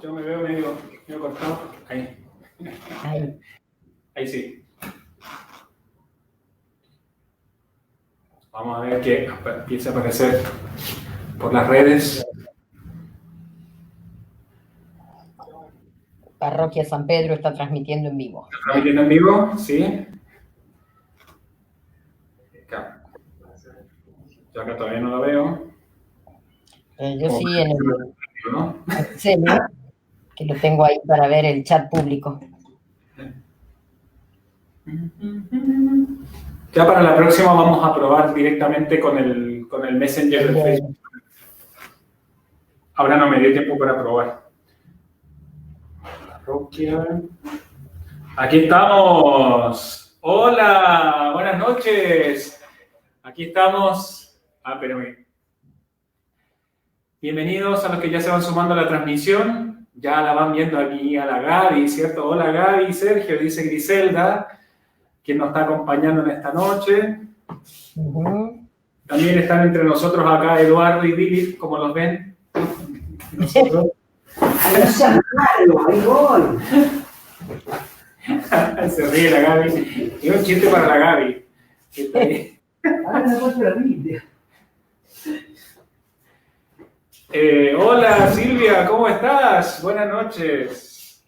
Yo me veo medio cortado. Ahí. Ahí. Ahí sí. Vamos a ver que empiece a aparecer por las redes. Parroquia San Pedro está transmitiendo en vivo. ¿Está transmitiendo en vivo? Sí. Acá. Yo acá todavía no lo veo. Yo sí en el ¿no? Excel, que lo tengo ahí para ver el chat público. Ya para la próxima vamos a probar directamente con el Messenger de Facebook. Ahora no me dio tiempo para probar. Parroquia. Aquí estamos. Hola, buenas noches. Aquí estamos. Espérame. Bienvenidos a los que ya se van sumando a la transmisión. Ya la van viendo aquí a la Gaby, ¿cierto? Hola Gaby, Sergio, dice Griselda, quien nos está acompañando en esta noche. También están entre nosotros acá Eduardo y Billy, como los ven. Nosotros. ¡Ahí voy! Se ríe la Gaby. Y un chiste para la Gaby. Que está ahí. Ahora me muestro la Biblia. Hola Silvia, ¿cómo estás? Buenas noches.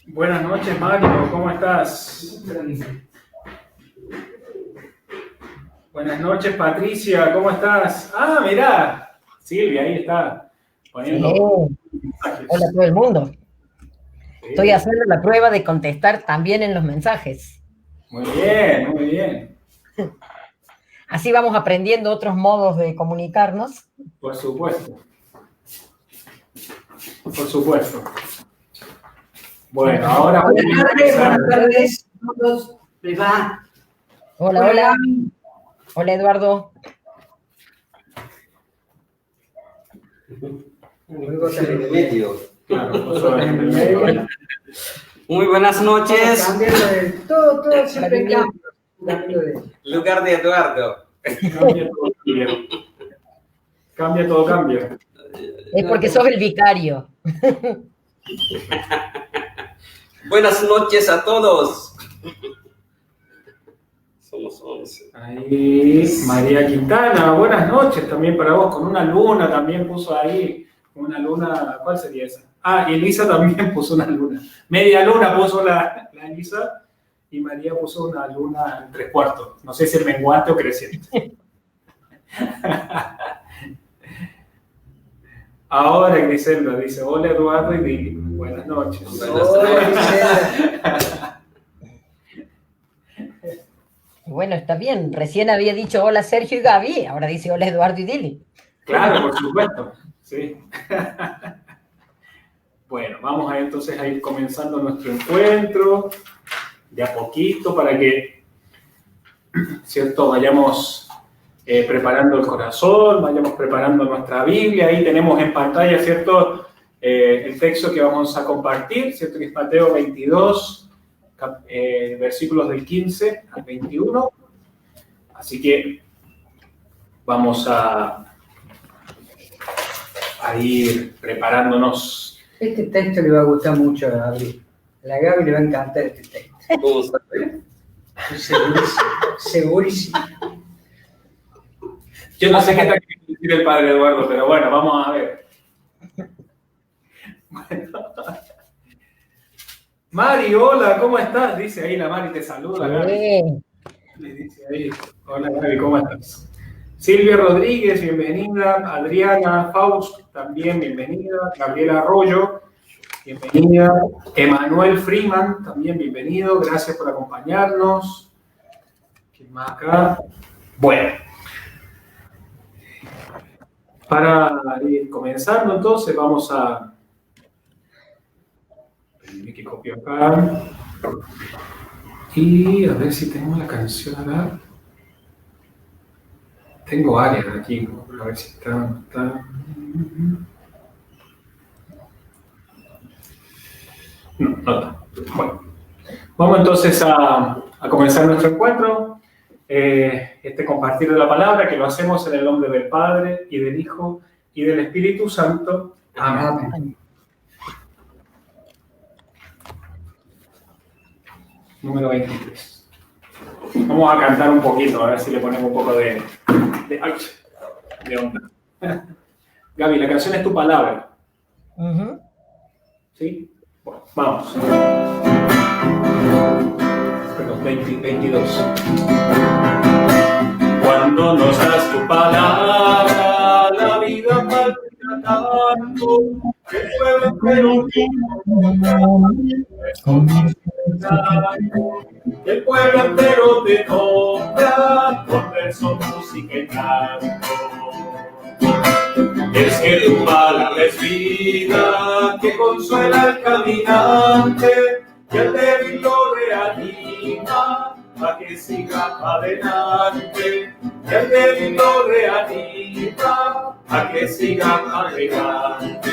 Buenas noches Mario, ¿cómo estás? Buenas noches Patricia, ¿cómo estás? Ah, mirá, Silvia, ahí está. Poniendo mensajes. Hola a todo el mundo. Sí. Estoy haciendo la prueba de contestar también en los mensajes. Muy bien, muy bien. Así vamos aprendiendo otros modos de comunicarnos. Por supuesto. Por supuesto. Bueno, ahora voy a Buenas tardes a todos. ¿Me va? Hola, hola. Hola, Eduardo. Claro, muy buenas noches. Todo siempre cambia. Lugar de Eduardo. Cambia, todo cambia. Es porque sos el vicario. Buenas noches a todos. Somos 11. Ahí, María Quintana, buenas noches también para vos, con una luna también puso ahí, una luna, ¿cuál sería esa? Ah, y Elisa también puso una luna, media luna puso la Elisa, y María puso una luna en 3/4, no sé si es menguante o creciente. Ahora Griselda dice, hola Eduardo y Billy, buenas noches. Bueno, está bien. Recién había dicho hola Sergio y Gaby, ahora dice hola Eduardo y Dili. Claro, por supuesto, sí. Bueno, vamos entonces a ir comenzando nuestro encuentro de a poquito para que, ¿cierto?, vayamos preparando el corazón, vayamos preparando nuestra Biblia. Ahí tenemos en pantalla, ¿cierto?, el texto que vamos a compartir, ¿cierto?, que es Mateo 22, versículos del 15 al 21. Así que vamos a ir preparándonos. Este texto le va a gustar mucho a Gaby. A la Gaby le va a encantar este texto. ¿Cómo sabe? Segurísimo. Segurísimo. Yo no sé qué tal quiere decir el padre Eduardo, pero bueno, vamos a ver. Bueno. Mari, hola, ¿cómo estás? Dice ahí la Mari, te saluda. Gaby. Le dice ahí, hola Gaby, ¿cómo estás? Silvia Rodríguez, bienvenida. Adriana Faust, también bienvenida. Gabriela Arroyo, bienvenida. Emanuel Freeman, también bienvenido. Gracias por acompañarnos. ¿Quién más acá? Bueno. Para ir comenzando, entonces, vamos a... que copio acá. Y a ver si tengo la canción acá. Tengo varias aquí, a ver si está. No, no está. Bueno, vamos entonces a comenzar nuestro encuentro. Compartir de la palabra, que lo hacemos en el nombre del Padre y del Hijo y del Espíritu Santo. Amén. Amén. Número 23. Vamos a cantar un poquito, a ver si le ponemos un poco de onda. Gaby, la canción es Tu Palabra. ¿Sí? Bueno, vamos. Perdón, 22. Cuando nos das Tu palabra, la vida palpita tanto, que el pueblo entero el pueblo entero te nombra con verso, música y canto. Es que Tu palabra es vida, que consuela al caminante, que el débil lo reanima, a que siga adelante, que el débil lo reanima, a que siga adelante.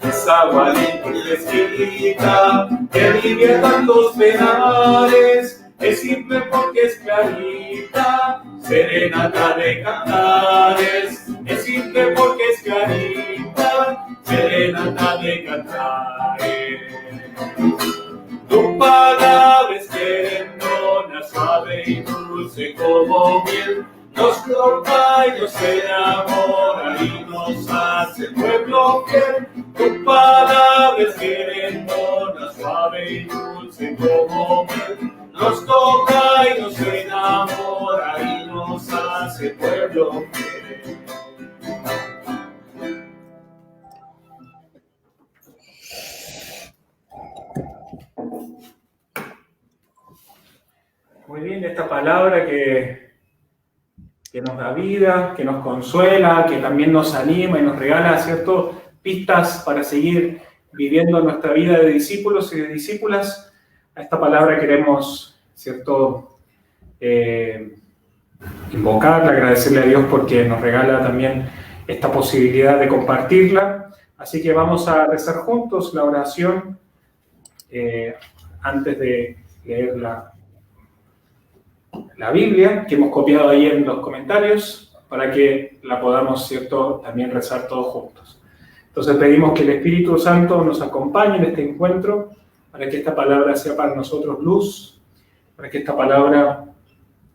Es agua limpia y fresquita, que alivia tantos penales, es simple porque es clarita, serenata de cantares, es simple porque es clarita, serenata de cantares. Tu palabra es querendona, suave y dulce como miel, nos toca y nos enamora y nos hace pueblo fiel. Tu palabra es querendona, suave y dulce como miel, nos toca y nos enamora y nos hace pueblo fiel. Muy bien, esta palabra que nos da vida, que nos consuela, que también nos anima y nos regala, ¿cierto?, pistas para seguir viviendo nuestra vida de discípulos y de discípulas. A esta palabra queremos, ¿cierto?, invocarla, agradecerle a Dios porque nos regala también esta posibilidad de compartirla. Así que vamos a rezar juntos la oración antes de leer la Biblia, que hemos copiado ahí en los comentarios, para que la podamos, ¿cierto?, también rezar todos juntos. Entonces pedimos que el Espíritu Santo nos acompañe en este encuentro, para que esta palabra sea para nosotros luz, para que esta palabra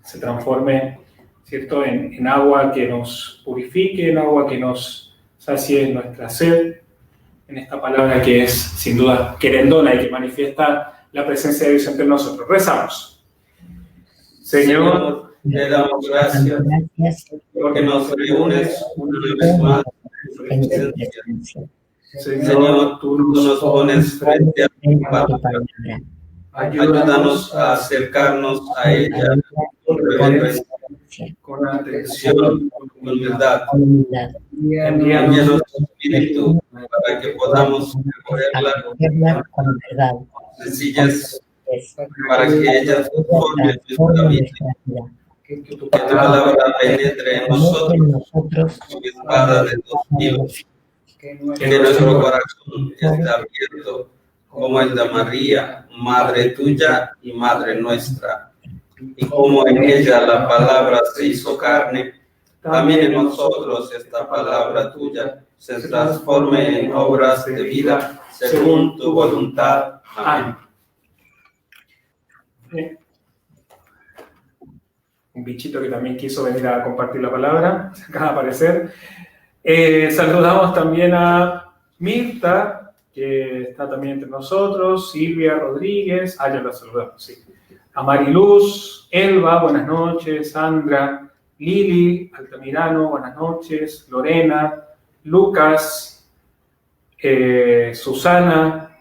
se transforme, ¿cierto?, en agua que nos purifique, en agua que nos sacie nuestra sed, en esta palabra que es, sin duda, querendona y que manifiesta la presencia de Dios entre nosotros. Rezamos. Señor, te damos gracias porque nos reúnes una vez más en tu presencia. Señor, tú nos pones frente a tu palabra. Ayúdanos a acercarnos a ella con reverencia, con atención, con humildad. Envíanos tu Espíritu para que podamos recorrerla con verdad, sencillez, para que ella transforme nuestra vida. Que tu palabra penetre en nosotros como espada de dos filos. Que nuestro corazón esté abierto como el de María, Madre tuya y Madre nuestra. Y como en ella la palabra se hizo carne, también en nosotros esta palabra tuya se transforme en obras de vida según tu voluntad. Amén. Un bichito que también quiso venir a compartir la palabra, se acaba de aparecer. Saludamos también a Mirta, que está también entre nosotros, Silvia Rodríguez, ya la saludamos, sí. A Mariluz, Elba, buenas noches, Sandra, Lili Altamirano, buenas noches, Lorena, Lucas, Susana,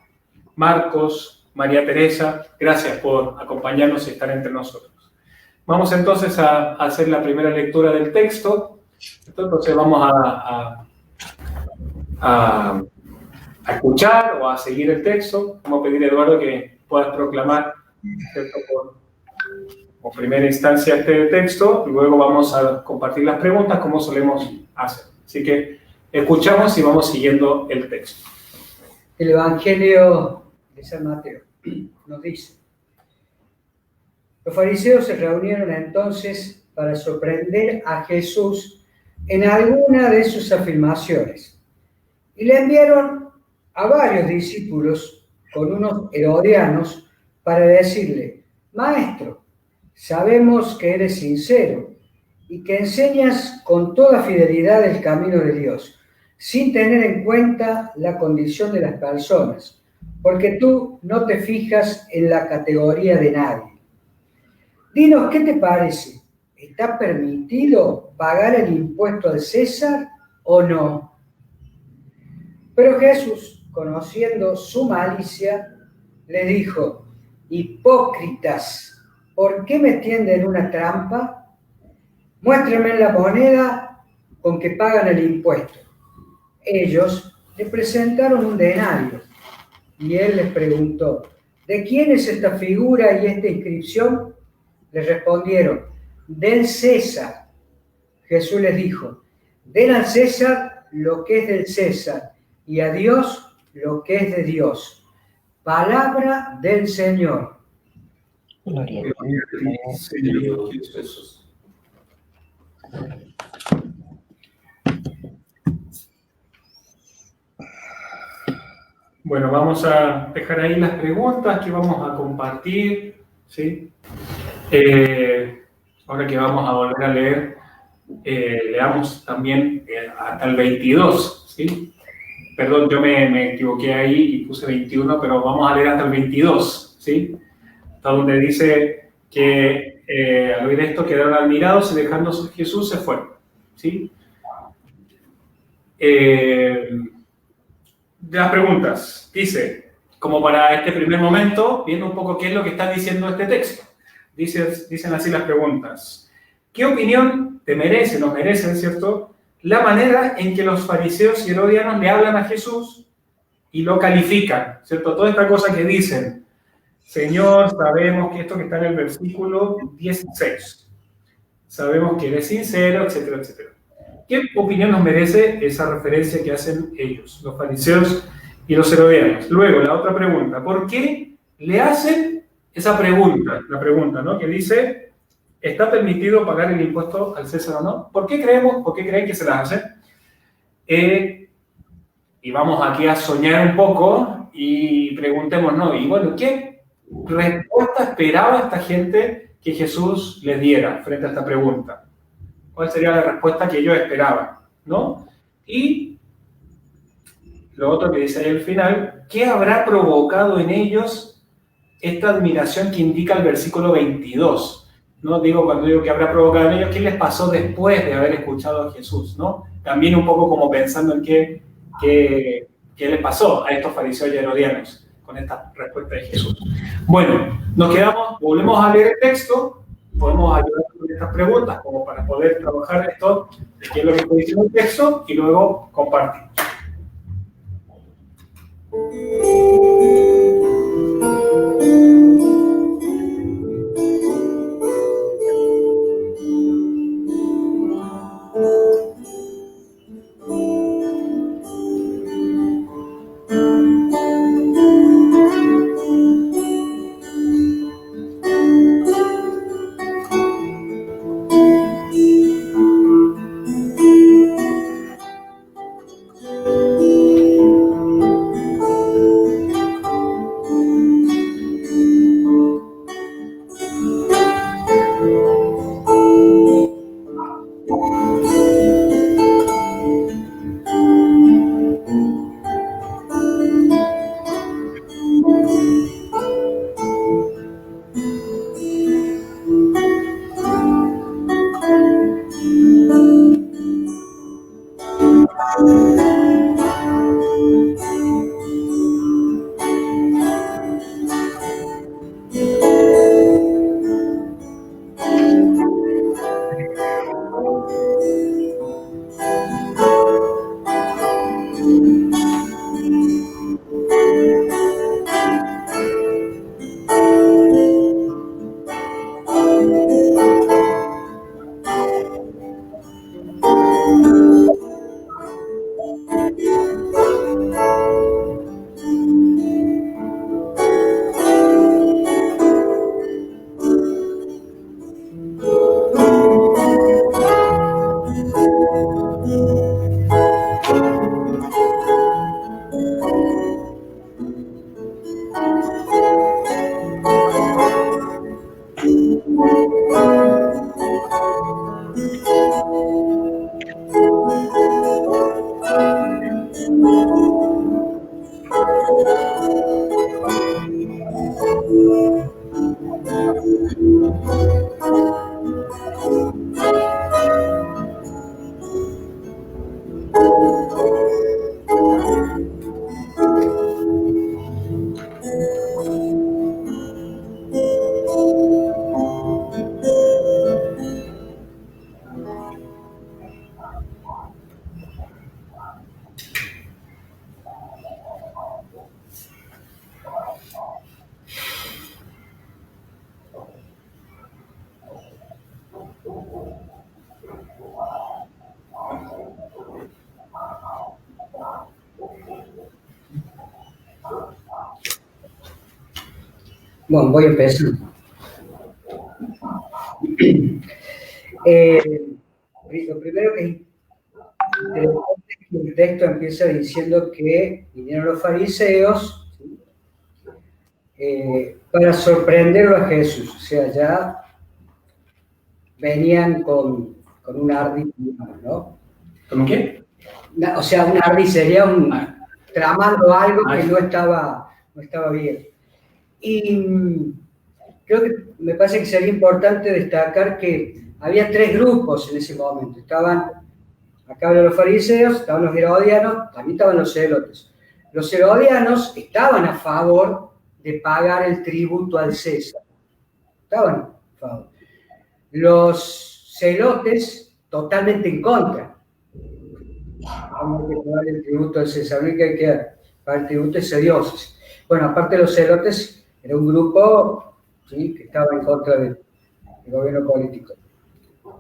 Marcos, María Teresa, gracias por acompañarnos y estar entre nosotros. Vamos entonces a hacer la primera lectura del texto. Entonces vamos a escuchar o a seguir el texto. Vamos a pedir a Eduardo que puedas proclamar, ¿cierto?, por primera instancia este texto, y luego vamos a compartir las preguntas como solemos hacer. Así que escuchamos y vamos siguiendo el texto. El Evangelio de San Mateo nos dice: los fariseos se reunieron entonces para sorprender a Jesús en alguna de sus afirmaciones. Y le enviaron a varios discípulos con unos herodianos para decirle: Maestro, sabemos que eres sincero y que enseñas con toda fidelidad el camino de Dios, sin tener en cuenta la condición de las personas, porque tú no te fijas en la categoría de nadie. Dinos, ¿qué te parece? ¿Está permitido pagar el impuesto al César o no? Pero Jesús, conociendo su malicia, le dijo: Hipócritas, ¿por qué me tienden una trampa? Muéstrenme la moneda con que pagan el impuesto. Ellos le presentaron un denario y él les preguntó: ¿de quién es esta figura y esta inscripción? Le respondieron: del César. Jesús les dijo: den al César lo que es del César y a Dios lo que es de Dios. Palabra del Señor. Gloria a ti, Señor Jesús. Bueno, vamos a dejar ahí las preguntas que vamos a compartir, ¿sí? Ahora que vamos a volver a leer, leamos también hasta el 22, ¿sí? Perdón, yo me equivoqué ahí y puse 21, pero vamos a leer hasta el 22, ¿sí? Hasta donde dice que al oír esto quedaron admirados y dejando a Jesús se fueron, ¿sí? Las preguntas, dice, como para este primer momento, viendo un poco qué es lo que está diciendo este texto. Dicen así las preguntas. ¿Qué opinión te merece, nos merecen, cierto, la manera en que los fariseos y herodianos le hablan a Jesús y lo califican, cierto? Toda esta cosa que dicen: Señor, sabemos que esto que está en el versículo 16, sabemos que eres sincero, etcétera, etcétera. ¿Qué opinión nos merece esa referencia que hacen ellos, los fariseos y los herodianos? Luego, la otra pregunta: ¿por qué le hacen esa pregunta? La pregunta, ¿no? Que dice: ¿está permitido pagar el impuesto al César o no? ¿Por qué creen que se las hacen? Y vamos aquí a soñar un poco y preguntémonos, y bueno, ¿qué respuesta esperaba esta gente que Jesús les diera frente a esta pregunta? ¿Cuál sería la respuesta que ellos esperaban? ¿No? Y lo otro que dice ahí al final: ¿qué habrá provocado en ellos esta admiración que indica el versículo 22? ¿No? Cuando digo que habrá provocado en ellos, ¿qué les pasó después de haber escuchado a Jesús? ¿No? También un poco como pensando en qué les pasó a estos fariseos y herodianos con esta respuesta de Jesús. Bueno, volvemos a leer el texto, podemos ayudar con estas preguntas como para poder trabajar esto, de qué es lo que está diciendo el texto, y luego compartimos. Bueno, voy a empezar. Lo primero que el texto empieza diciendo que vinieron los fariseos, ¿sí? Para sorprenderlo a Jesús, o sea, ya venían con un ardid, ¿no? ¿Con qué? O sea, un ardid sería tramando algo que no estaba bien. Y creo que me parece que sería importante destacar que había 3 grupos en ese momento. Acá hablan los fariseos, estaban los herodianos, también estaban los celotes. Los herodianos estaban a favor de pagar el tributo al César. Estaban a favor. Los celotes totalmente en contra. Vamos a pagar el tributo al César, no hay que pagar el tributo a dioses. Bueno, aparte de los celotes, era un grupo, ¿sí?, que estaba en contra del gobierno político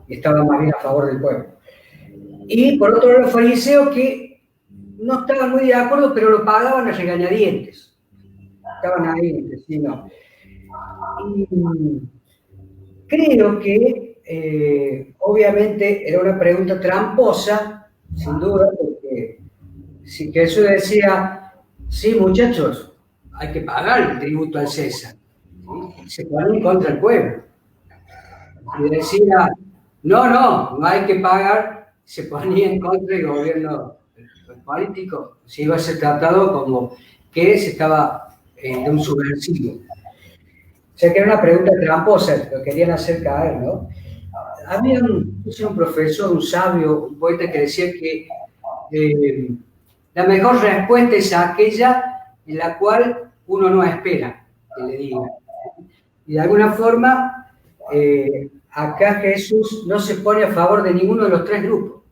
y estaba más bien a favor del pueblo. Y por otro lado, los fariseos que no estaban muy de acuerdo, pero lo pagaban a regañadientes. Estaban ahí, sí, no. Y creo que, obviamente, era una pregunta tramposa, sin duda, porque si Jesús decía, sí, muchachos, hay que pagar el tributo al César, ¿sí?, se ponían contra el pueblo. Y decía, no hay que pagar, se ponía en contra del gobierno político, se iba a ser tratado como que se estaba de un subversivo. O sea que era una pregunta tramposa, lo querían hacer caer, ¿no? Había un profesor, un sabio, un poeta que decía que la mejor respuesta es aquella en la cual uno no espera que le diga. Y de alguna forma, acá Jesús no se pone a favor de ninguno de los 3 grupos.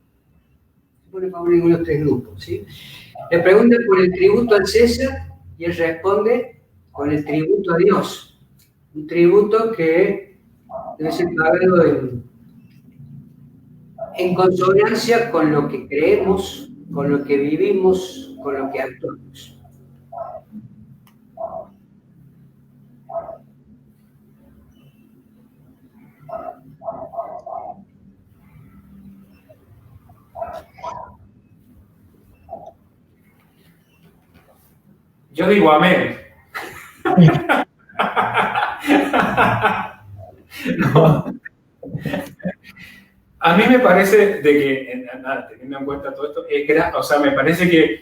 Se pone a favor de ninguno de los 3 grupos, ¿sí? Le pregunta por el tributo al César y él responde con el tributo a Dios. Un tributo que debe ser pagado en consonancia con lo que creemos, con lo que vivimos, con lo que actuamos. Yo digo amén. No. A mí me parece de que, teniendo en cuenta todo esto, me parece que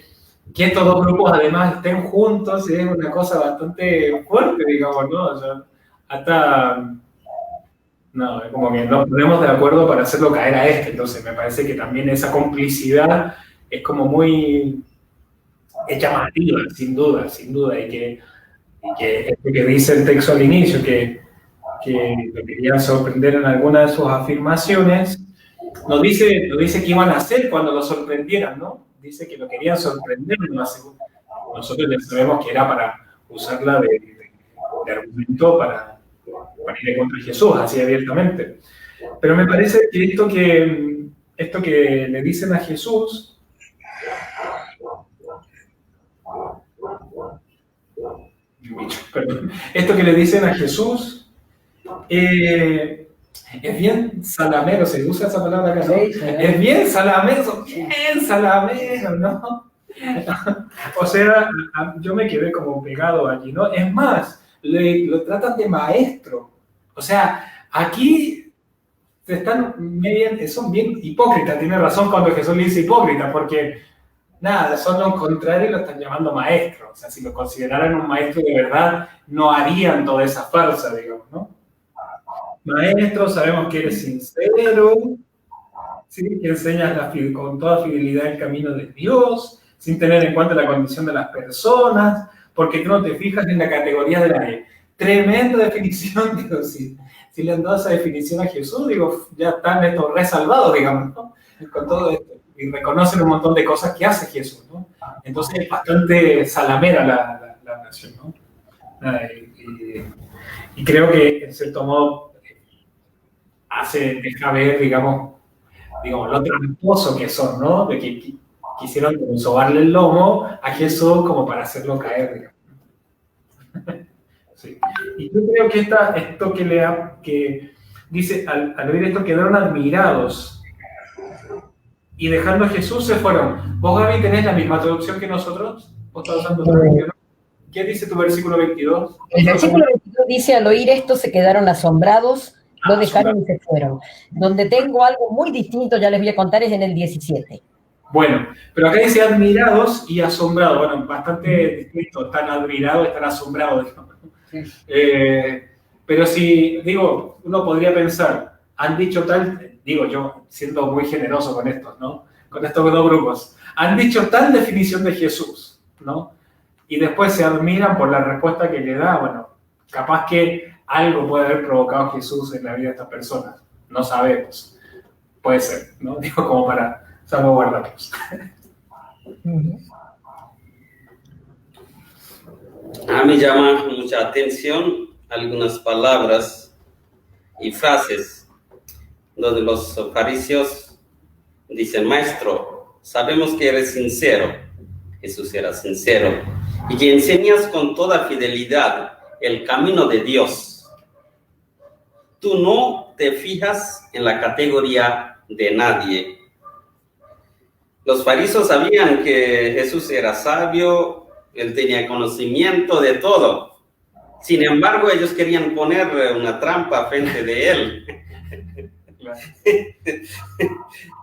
estos 2 grupos además estén juntos es una cosa bastante fuerte, digamos, ¿no? O sea, no, es como que nos ponemos de acuerdo para hacerlo caer a entonces me parece que también esa complicidad es como muy llamativa, sin duda, y que dice el texto al inicio, que lo querían sorprender en alguna de sus afirmaciones, nos dice qué iban a hacer cuando lo sorprendieran, ¿no? Dice que lo querían sorprender, nosotros ya sabemos que era para usarla de argumento para ir contra Jesús, así abiertamente. Pero me parece que esto que le dicen a Jesús, esto que le dicen a Jesús es bien salamero, se usa esa palabra acá, ¿no? Sí, es bien salamero, ¿no? O sea, yo me quedé como pegado allí, ¿no? Es más, lo tratan de maestro. O sea, aquí son bien hipócritas, tiene razón cuando Jesús le dice hipócrita, porque nada, son lo contrario y lo están llamando maestro. O sea, si lo consideraran un maestro de verdad, no harían toda esa farsa, digamos, ¿no? Maestro, sabemos que eres sincero, ¿sí?, que enseñas con toda fidelidad el camino de Dios, sin tener en cuenta la condición de las personas, porque tú no te fijas en la categoría de la ley. Tremenda definición, digo, si le han dado esa definición a Jesús, digo, ya están estos resalvados, digamos, ¿no? Con todo esto. Y reconocen un montón de cosas que hace Jesús, ¿no? Entonces es bastante salamera la nación, ¿no? Y creo que, en cierto modo, deja ver, digamos, lo tramposo que son, ¿no? De que quisieron sobarle el lomo a Jesús como para hacerlo caer, digamos. Sí. Y yo creo que esto que dice, al oír esto quedaron admirados y dejando a Jesús se fueron. ¿Vos, Gaby, tenés la misma traducción que nosotros? ¿Vos estás usando otra versión? ¿Qué dice tu versículo 22? El versículo 22 dice, al oír esto se quedaron asombrados, lo dejaron y se fueron. Donde tengo algo muy distinto, ya les voy a contar, es en el 17. Bueno, pero acá dice admirados y asombrados. Bueno, bastante distinto. Están admirados, están asombrados. Sí. Pero si, digo, uno podría pensar, han dicho tal, digo yo, siendo muy generoso con estos, ¿no? Con estos dos grupos, han dicho tal definición de Jesús, ¿no? Y después se admiran por la respuesta que le da. Bueno, capaz que algo puede haber provocado Jesús en la vida de estas personas. No sabemos. Puede ser, ¿no? Digo, como para salvaguardarlos. A mí llama mucha atención algunas palabras y frases donde los fariseos dicen, maestro, sabemos que eres sincero. Jesús era sincero y que enseñas con toda fidelidad el camino de Dios. Tú no te fijas en la categoría de nadie. Los fariseos sabían que Jesús era sabio, él tenía conocimiento de todo. Sin embargo, ellos querían poner una trampa frente de él.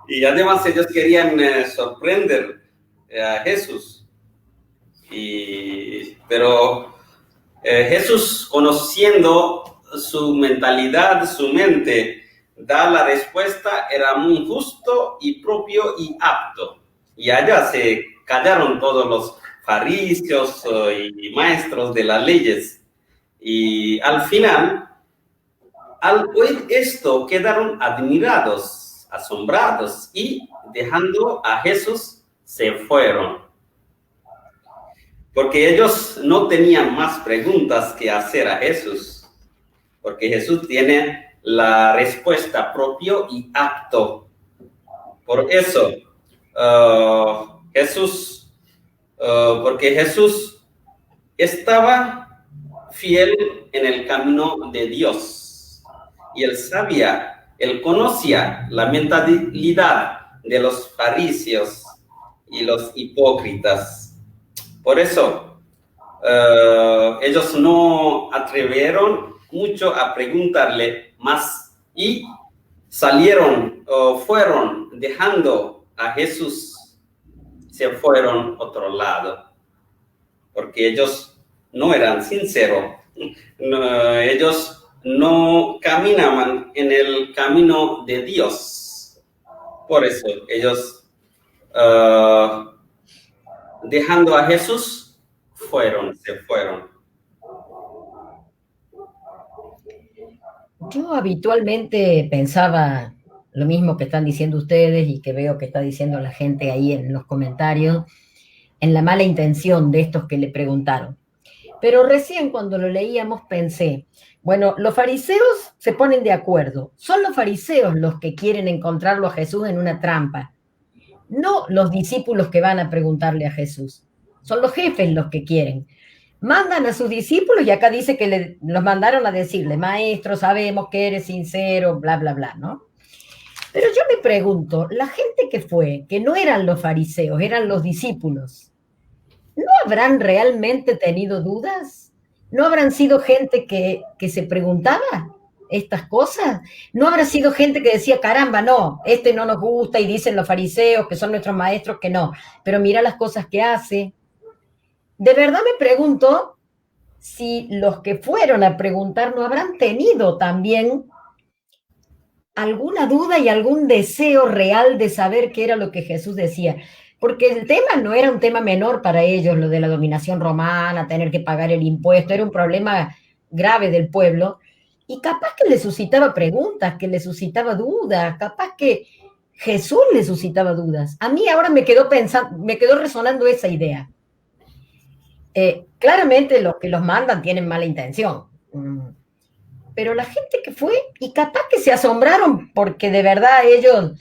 Y además ellos querían sorprender a Jesús. Pero Jesús, conociendo su mentalidad, su mente, da la respuesta, era muy justo y propio y apto. Y allá se callaron todos los fariseos y maestros de las leyes. Y al final, al oír esto, quedaron admirados, asombrados y dejando a Jesús, se fueron. Porque ellos no tenían más preguntas que hacer a Jesús. Porque Jesús tiene la respuesta propio y apto. Por eso, porque Jesús estaba fiel en el camino de Dios. Y él conocía la mentalidad de los fariseos y los hipócritas. Por eso, ellos no atrevieron mucho a preguntarle más y fueron dejando a Jesús, se fueron a otro lado, porque ellos no eran sinceros, ellos no caminaban en el camino de Dios. Por eso ellos, dejando a Jesús, se fueron. Yo habitualmente pensaba lo mismo que están diciendo ustedes y que veo que está diciendo la gente ahí en los comentarios, en la mala intención de estos que le preguntaron. Pero recién cuando lo leíamos pensé, bueno, los fariseos se ponen de acuerdo. Son los fariseos los que quieren encontrarlo a Jesús en una trampa, no los discípulos que van a preguntarle a Jesús. Son los jefes los que quieren. Mandan a sus discípulos y acá dice que los mandaron a decirle, maestro, sabemos que eres sincero, bla, bla, bla, ¿no? Pero yo me pregunto, la gente que fue, que no eran los fariseos, eran los discípulos, ¿no habrán realmente tenido dudas? ¿No habrán sido gente que se preguntaba estas cosas? ¿No habrá sido gente que decía, caramba, no, este no nos gusta y dicen los fariseos que son nuestros maestros que no, pero mira las cosas que hace? De verdad me pregunto si los que fueron a preguntar no habrán tenido también alguna duda y algún deseo real de saber qué era lo que Jesús decía. Porque el tema no era un tema menor para ellos, lo de la dominación romana, tener que pagar el impuesto, era un problema grave del pueblo. Y capaz que le suscitaba preguntas, que le suscitaba dudas, capaz que Jesús le suscitaba dudas. A mí ahora me quedó resonando esa idea. Claramente los que los mandan tienen mala intención, pero la gente que fue, y capaz que se asombraron porque de verdad ellos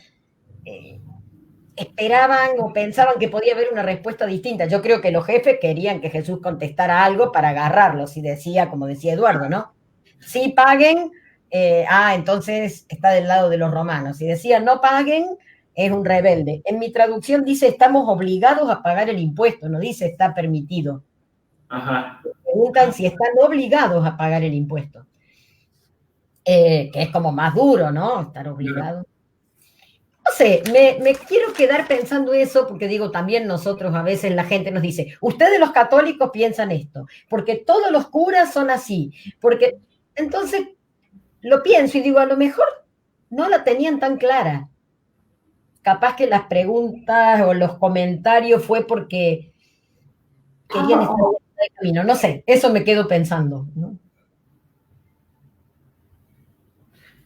esperaban o pensaban que podía haber una respuesta distinta. Yo creo que los jefes querían que Jesús contestara algo para agarrarlos, y decía, como decía Eduardo, ¿no? Sí paguen, entonces está del lado de los romanos. Si decía no paguen, es un rebelde. En mi traducción dice estamos obligados a pagar el impuesto, no dice está permitido. Ajá. Preguntan si están obligados a pagar el impuesto. Que es como más duro, ¿no? Estar obligados. No sé, me quiero quedar pensando eso porque digo, también nosotros a veces la gente nos dice, ustedes los católicos piensan esto, porque todos los curas son así, porque entonces lo pienso y digo, a lo mejor no la tenían tan clara. Capaz que las preguntas o los comentarios fue porque querían estar en el camino, no sé, eso me quedo pensando, ¿no?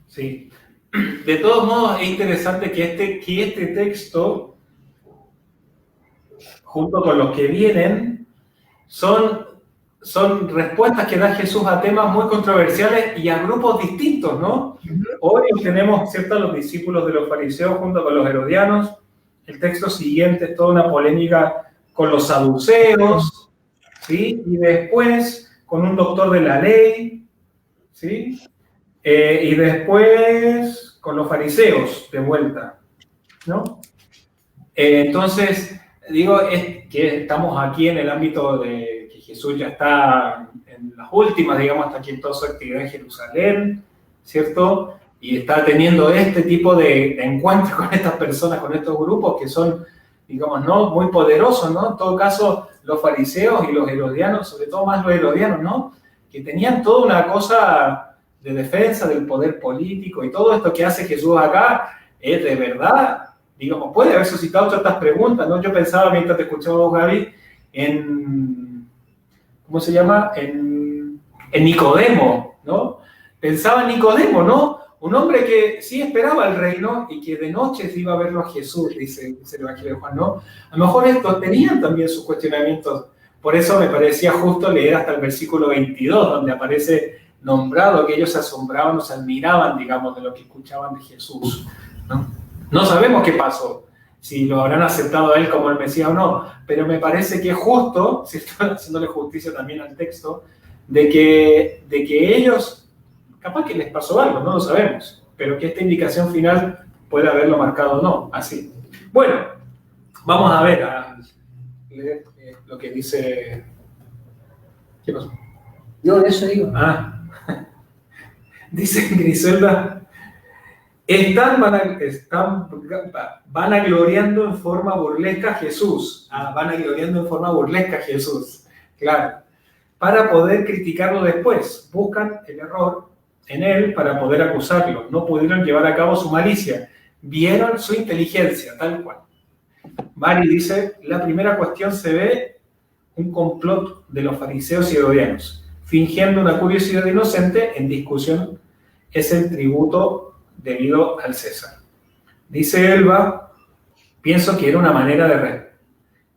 Sí. De todos modos, es interesante que este texto, junto con los que vienen, son respuestas que da Jesús a temas muy controversiales y a grupos distintos, ¿no? Hoy tenemos, ¿cierto?, los discípulos de los fariseos junto con los herodianos. El texto siguiente es toda una polémica con los saduceos, ¿sí? Y después con un doctor de la ley, ¿sí? Y después con los fariseos de vuelta, ¿no? Entonces, digo, es que estamos aquí en el ámbito de que Jesús ya está en las últimas, digamos, hasta aquí en toda su actividad en Jerusalén, ¿cierto? Y está teniendo este tipo de encuentros con estas personas, con estos grupos que son, digamos, ¿no?, muy poderosos, ¿no? En todo caso, los fariseos y los herodianos, sobre todo más los herodianos, ¿no?, que tenían toda una cosa de defensa del poder político, y todo esto que hace Jesús acá es de verdad, digamos, puede haber suscitado todas estas preguntas, ¿no? Yo pensaba mientras te escuchaba vos, Gaby, en, ¿cómo se llama? En Nicodemo, ¿no? Pensaba en Nicodemo, ¿no? Un hombre que sí esperaba el reino y que de noche se iba a verlo a Jesús, dice el Evangelio de Juan, ¿no? A lo mejor estos tenían también sus cuestionamientos, por eso me parecía justo leer hasta el versículo 22, donde aparece nombrado que ellos se asombraban o se admiraban, digamos, de lo que escuchaban de Jesús, ¿no? No sabemos qué pasó, si lo habrán aceptado a él como el Mesías o no, pero me parece que es justo, si estoy haciéndole justicia también al texto, de que ellos, capaz que les pasó algo, no lo sabemos, pero que esta indicación final puede haberlo marcado o no, así. Bueno, vamos a ver, a leer lo que dice... ¿Qué pasó? No, eso digo. Dice Griselda, están vanagloriando en forma burlesca a Jesús. Vanagloriando en forma burlesca a Jesús. Claro. Para poder criticarlo después. Buscan el error en él para poder acusarlo. No pudieron llevar a cabo su malicia. Vieron su inteligencia, tal cual. Mari dice, la primera cuestión se ve un complot de los fariseos y herodianos. Fingiendo una curiosidad inocente, en discusión es el tributo debido al César. Dice Elba, pienso que era una manera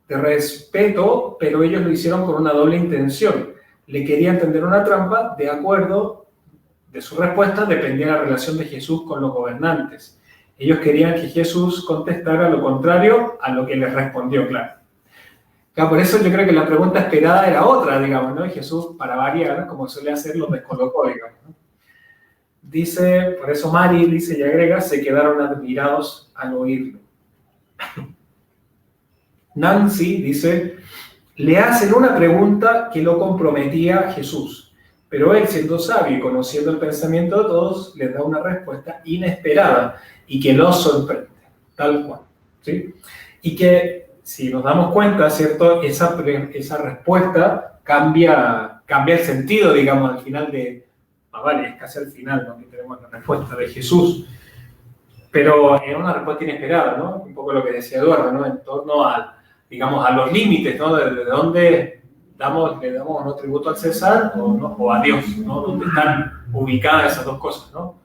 de respeto, pero ellos lo hicieron con una doble intención. Le querían tender una trampa, de acuerdo, de su respuesta dependía la relación de Jesús con los gobernantes. Ellos querían que Jesús contestara lo contrario a lo que les respondió, claro. Por eso yo creo que la pregunta esperada era otra, digamos, ¿no? Y Jesús, para variar, como suele hacer, los descolocó, digamos, ¿no? Dice, por eso Mari dice y agrega, se quedaron admirados al oírlo. Nancy dice, le hacen una pregunta que lo comprometía a Jesús, pero él, siendo sabio y conociendo el pensamiento de todos, les da una respuesta inesperada y que los sorprende, tal cual, ¿sí? Y que, si nos damos cuenta, ¿cierto?, esa respuesta cambia el sentido, digamos, al final de... vale, es casi al final, ¿no?, que tenemos la respuesta de Jesús. Pero es una respuesta inesperada, ¿no? Un poco lo que decía Eduardo, ¿no? En torno a, digamos, a los límites, ¿no? De dónde le damos no tributo al César o a Dios, ¿no? Donde están ubicadas esas dos cosas, ¿no?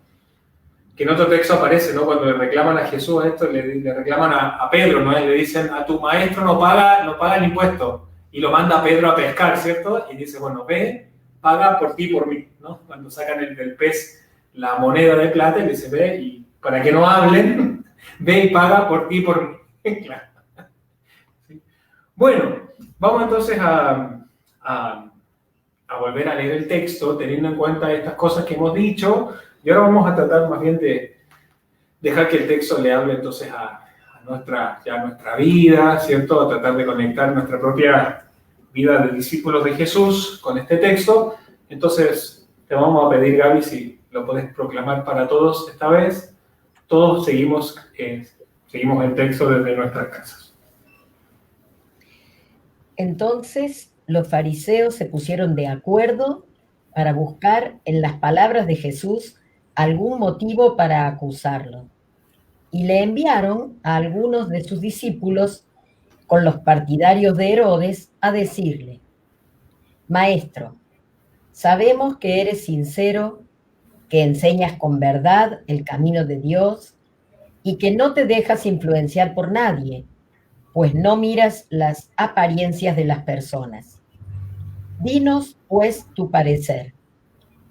Que en otro texto aparece, ¿no? Cuando le reclaman a Jesús esto, le reclaman a Pedro, ¿no? Le dicen, a tu maestro no paga el impuesto. Y lo manda a Pedro a pescar, ¿cierto? Y dice, bueno, ve, paga por ti y por mí, ¿no? Cuando sacan del pez la moneda de plata, y dice, ve, y para que no hablen, ve y paga por ti y por mí. Claro. Sí. Bueno, vamos entonces a volver a leer el texto, teniendo en cuenta estas cosas que hemos dicho, y ahora vamos a tratar más bien de dejar que el texto le hable entonces a nuestra vida, ¿cierto? A tratar de conectar nuestra propia vida de discípulos de Jesús con este texto. Entonces, te vamos a pedir, Gaby, si lo puedes proclamar para todos esta vez. Todos seguimos el texto desde nuestras casas. Entonces los fariseos se pusieron de acuerdo para buscar en las palabras de Jesús algún motivo para acusarlo. Y le enviaron a algunos de sus discípulos con los partidarios de Herodes a decirle: Maestro, sabemos que eres sincero, que enseñas con verdad el camino de Dios y que no te dejas influenciar por nadie, pues no miras las apariencias de las personas. Dinos, pues, tu parecer.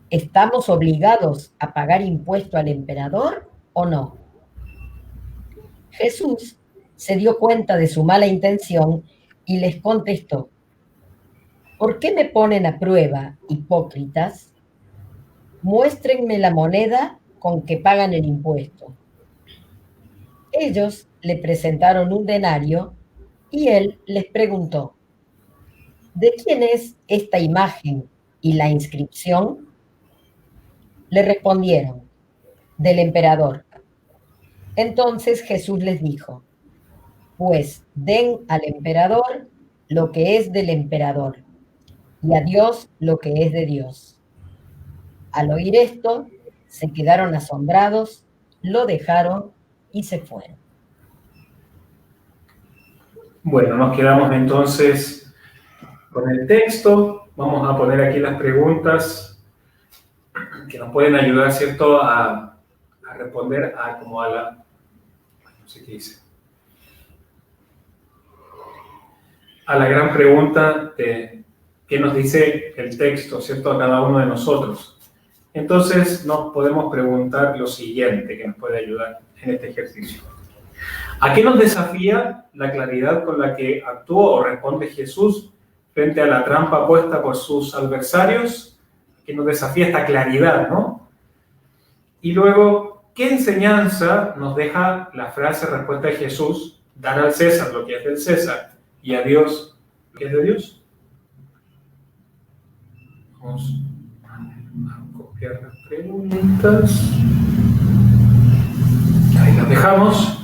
¿Estamos obligados a pagar impuesto al emperador o no? Jesús se dio cuenta de su mala intención y les contestó: ¿Por qué me ponen a prueba, hipócritas? Muéstrenme la moneda con que pagan el impuesto. Ellos le presentaron un denario y él les preguntó: ¿De quién es esta imagen y la inscripción? Le respondieron: del emperador. Entonces Jesús les dijo: Pues den al emperador lo que es del emperador y a Dios lo que es de Dios. Al oír esto, se quedaron asombrados, lo dejaron y se fueron. Bueno, nos quedamos entonces con el texto. Vamos a poner aquí las preguntas que nos pueden ayudar, ¿cierto?, a responder no sé qué dice, a la gran pregunta de qué nos dice el texto, ¿cierto?, a cada uno de nosotros. Entonces nos podemos preguntar lo siguiente, que nos puede ayudar en este ejercicio. ¿A qué nos desafía la claridad con la que actuó o responde Jesús frente a la trampa puesta por sus adversarios? ¿A qué nos desafía esta claridad, no? Y luego, ¿qué enseñanza nos deja la frase respuesta de Jesús: dar al César lo que es del César y a Dios lo que es de Dios? Vamos a copiar las preguntas. Ahí las dejamos.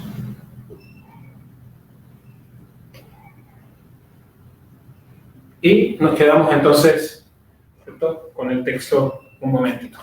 Y nos quedamos entonces, ¿cierto?, con el texto un momentito.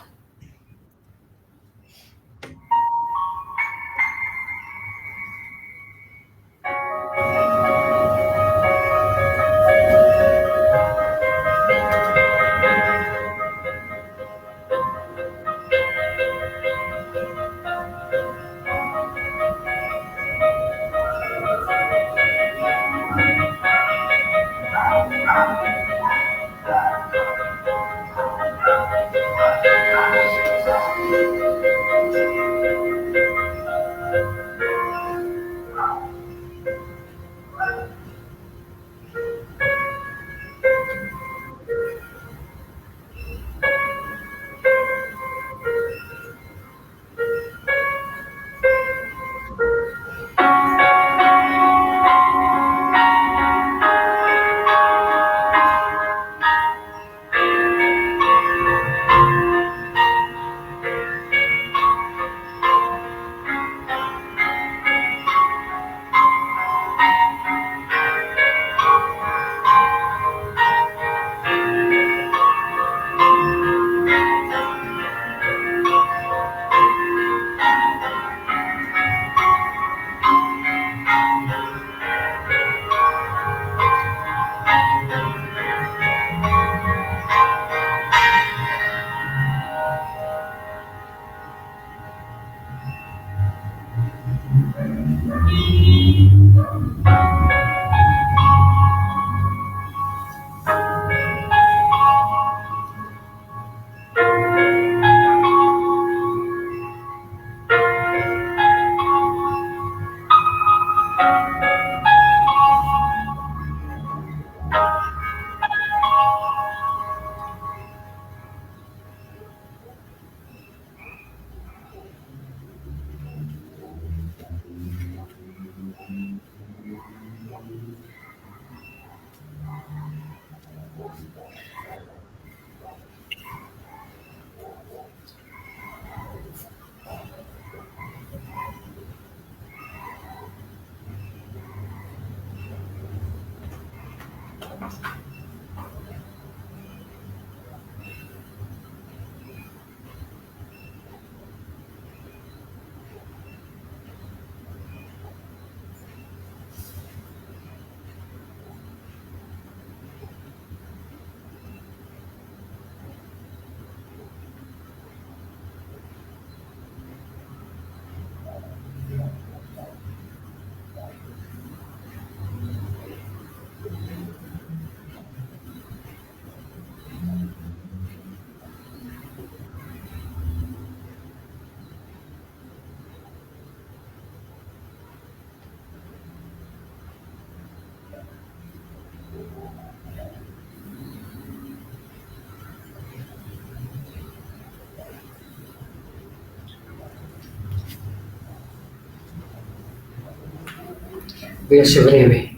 Voy a ser breve.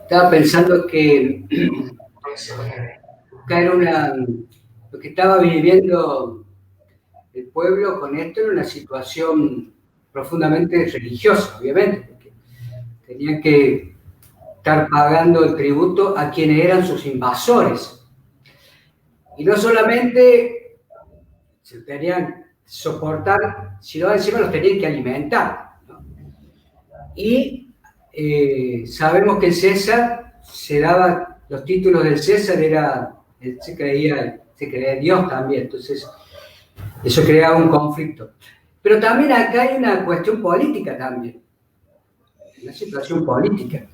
Estaba pensando que era lo que estaba viviendo el pueblo con esto era una situación profundamente religiosa, obviamente, porque tenían que estar pagando el tributo a quienes eran sus invasores. Y no solamente se tenían soportar, sino encima los tenían que alimentar, ¿no? Y sabemos que el César se daba, los títulos del César se creía en Dios también, entonces eso creaba un conflicto. Pero también acá hay una cuestión política también, una situación política.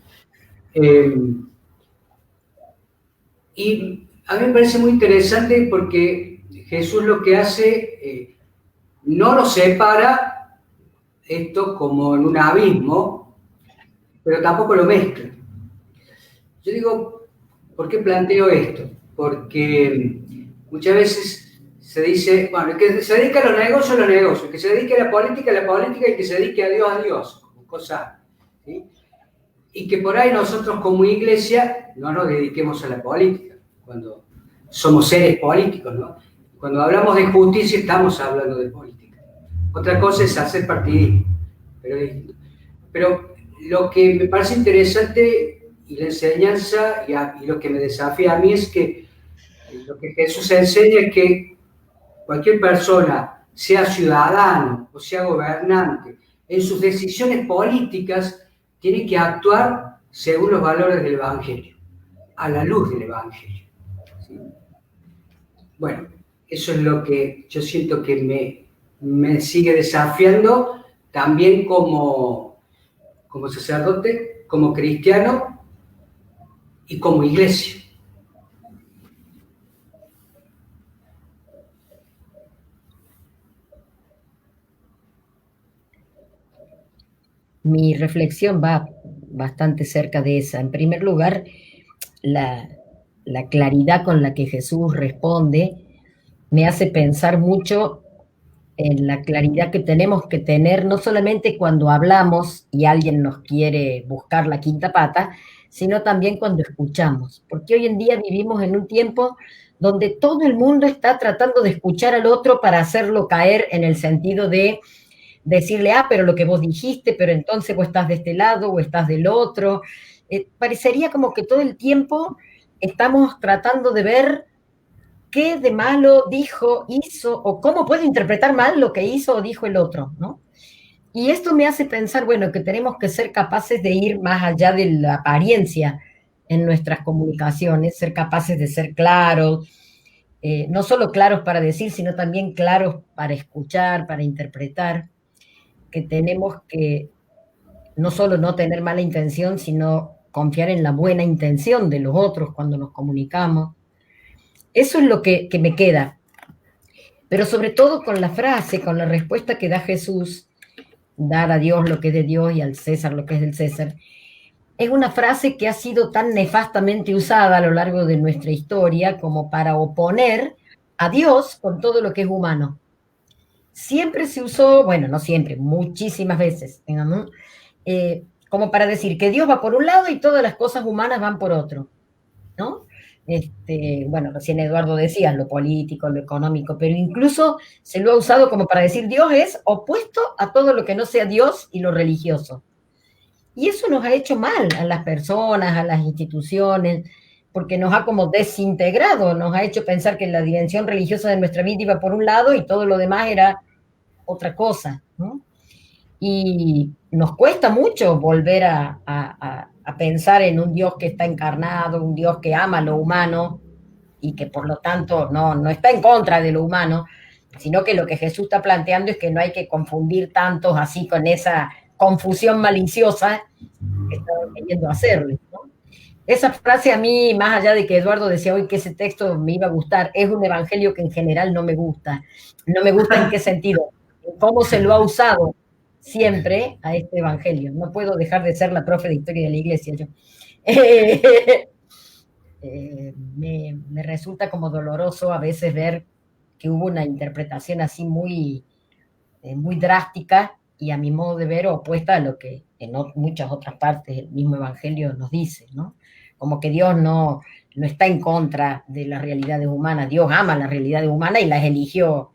Y a mí me parece muy interesante porque Jesús lo que hace no lo separa esto como en un abismo, pero tampoco lo mezcla. Yo digo, ¿por qué planteo esto? Porque muchas veces se dice, bueno, el que se dedica a los negocios, el que se dedique a la política, y el que se dedique a Dios, como cosa, ¿sí? Y que por ahí nosotros como iglesia no nos dediquemos a la política, cuando somos seres políticos, ¿no? Cuando hablamos de justicia estamos hablando de política. Otra cosa es hacer partidismo, pero lo que me parece interesante y la enseñanza y lo que me desafía a mí es que lo que Jesús enseña es que cualquier persona, sea ciudadano o sea gobernante, en sus decisiones políticas tiene que actuar según los valores del Evangelio, a la luz del Evangelio, ¿sí? Bueno, eso es lo que yo siento que me sigue desafiando también como sacerdote, como cristiano y como iglesia. Mi reflexión va bastante cerca de esa. En primer lugar, la claridad con la que Jesús responde me hace pensar mucho en la claridad que tenemos que tener, no solamente cuando hablamos y alguien nos quiere buscar la quinta pata, sino también cuando escuchamos. Porque hoy en día vivimos en un tiempo donde todo el mundo está tratando de escuchar al otro para hacerlo caer en el sentido de decirle, pero lo que vos dijiste, pero entonces vos estás de este lado o estás del otro. Parecería como que todo el tiempo estamos tratando de ver qué de malo dijo, hizo, o cómo puedo interpretar mal lo que hizo o dijo el otro, ¿no? Y esto me hace pensar, bueno, que tenemos que ser capaces de ir más allá de la apariencia en nuestras comunicaciones, ser capaces de ser claros, no solo claros para decir, sino también claros para escuchar, para interpretar, que tenemos que no solo no tener mala intención, sino confiar en la buena intención de los otros cuando nos comunicamos. Eso es lo que me queda. Pero sobre todo con la frase, con la respuesta que da Jesús, dar a Dios lo que es de Dios y al César lo que es del César, es una frase que ha sido tan nefastamente usada a lo largo de nuestra historia como para oponer a Dios con todo lo que es humano. Siempre se usó, bueno, no siempre, muchísimas veces, ¿no? Como para decir que Dios va por un lado y todas las cosas humanas van por otro, ¿no? Bueno, recién Eduardo decía lo político, lo económico, pero incluso se lo ha usado como para decir Dios es opuesto a todo lo que no sea Dios y lo religioso, Y eso nos ha hecho mal a las personas, a las instituciones, porque nos ha como desintegrado, nos ha hecho pensar que la dimensión religiosa de nuestra vida iba por un lado y todo lo demás era otra cosa, ¿no? Y nos cuesta mucho volver a pensar en un Dios que está encarnado, un Dios que ama lo humano y que por lo tanto no está en contra de lo humano, sino que lo que Jesús está planteando es que no hay que confundir tantos así con esa confusión maliciosa que estaban queriendo hacerle, ¿no? Esa frase a mí, más allá de que Eduardo decía hoy que ese texto me iba a gustar, es un evangelio que en general no me gusta. No me gusta en qué sentido, en cómo se lo ha usado siempre a este evangelio. No puedo dejar de ser la profe de historia de la iglesia yo. Me resulta como doloroso a veces ver que hubo una interpretación así muy drástica y a mi modo de ver opuesta a lo que en muchas otras partes el mismo evangelio nos dice, ¿no? Como que Dios no está en contra de las realidades humanas, Dios ama las realidades humanas y las eligió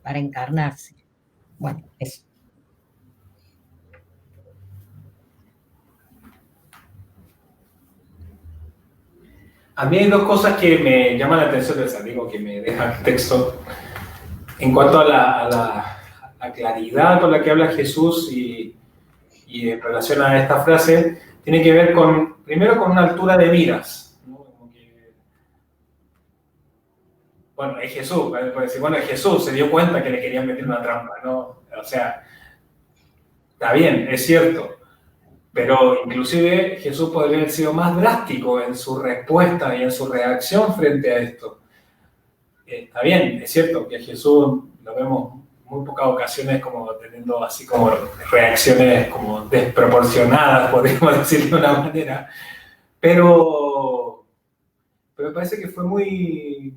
para encarnarse. Bueno, eso. A mí hay dos cosas que me llaman la atención, les digo que me deja el texto en cuanto a la claridad con la que habla Jesús y en relación a esta frase, tiene que ver primero con una altura de miras, ¿no? Como que, bueno, es Jesús, puede decir, bueno, es Jesús, se dio cuenta que le querían meter una trampa, ¿no? O sea, está bien, es cierto, pero inclusive Jesús podría haber sido más drástico en su respuesta y en su reacción frente a esto. Está bien, es cierto que Jesús lo vemos muy pocas ocasiones como teniendo así como reacciones como desproporcionadas, podríamos decir de una manera, pero parece que fue muy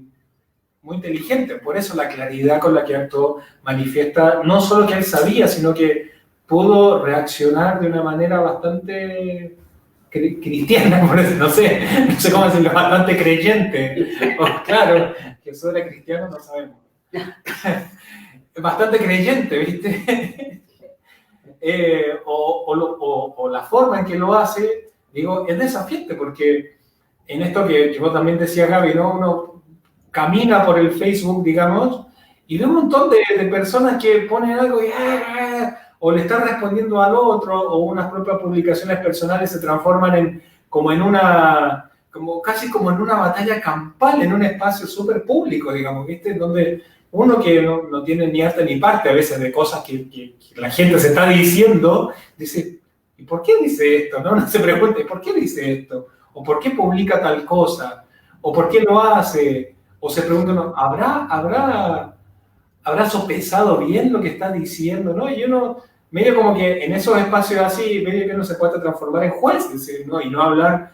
inteligente, por eso la claridad con la que actuó manifiesta no solo que él sabía, sino que pudo reaccionar de una manera bastante cristiana, no sé cómo decirlo, bastante creyente. Claro, Jesús era cristiano, no sabemos. Bastante creyente, ¿viste? O la forma en que lo hace, digo, es desafiante, porque en esto que vos también decías, Gaby, ¿no? Uno camina por el Facebook, digamos, y ve un montón de personas que ponen algo y o le están respondiendo al otro, o unas propias publicaciones personales se transforman casi como en una batalla campal, en un espacio súper público, digamos, ¿viste? Donde uno que no tiene ni arte ni parte a veces de cosas que la gente se está diciendo, dice, ¿y por qué dice esto? No se pregunta, ¿por qué dice esto? ¿O por qué publica tal cosa? ¿O por qué lo hace? O se pregunta, ¿no? ¿Habrá sopesado bien lo que está diciendo? ¿No? Y uno, medio como que en esos espacios así, medio que uno se puede transformar en juez, ¿no? Y no hablar,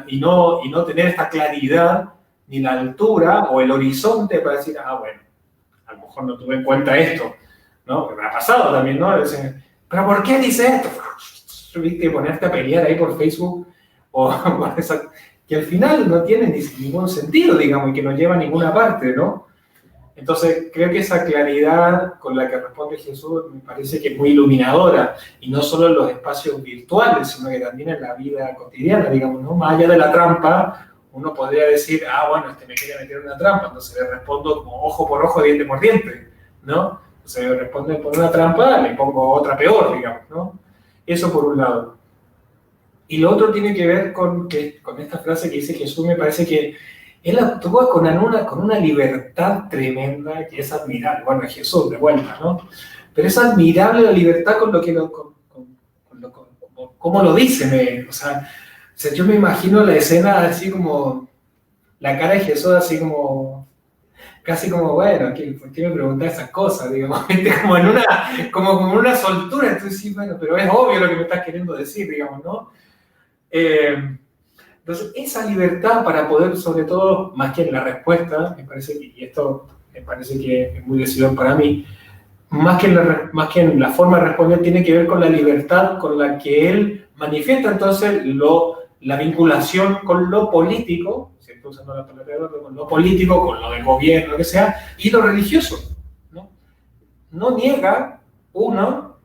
y no tener esta claridad, ni la altura o el horizonte para decir, bueno, a lo mejor no tuve en cuenta esto, ¿no? Me ha pasado también, ¿no? Decir, ¿pero por qué dice esto? ¿Viste? Ponerte a pelear ahí por Facebook, que al final no tiene ningún sentido, digamos, y que no lleva a ninguna parte, ¿no? Entonces, creo que esa claridad con la que responde Jesús me parece que es muy iluminadora, y no solo en los espacios virtuales, sino que también en la vida cotidiana, digamos, ¿no? Más allá de la trampa, uno podría decir, bueno, me quiere meter una trampa, entonces le respondo como ojo por ojo, diente por diente, ¿no? Entonces le respondo por una trampa, le pongo otra peor, digamos, ¿no? Eso por un lado. Y lo otro tiene que ver con esta frase que dice Jesús, me parece que él actúa con una libertad tremenda que es admirable. Bueno, es Jesús, de vuelta, ¿no? Pero es admirable la libertad con cómo lo dice. O sea, yo me imagino la escena así como, la cara de Jesús así como, casi como, bueno, ¿por qué me preguntas esas cosas? Digamos, como en una soltura. Entonces sí, bueno, pero es obvio lo que me estás queriendo decir, digamos, ¿no? Entonces, esa libertad para poder, sobre todo, más que en la respuesta, me parece que es muy decidor para mí, más que en la forma de responder, tiene que ver con la libertad con la que él manifiesta entonces la vinculación con lo político, si estoy usando la palabra, con lo político, con lo del gobierno, lo que sea, y lo religioso, ¿no? No niega uno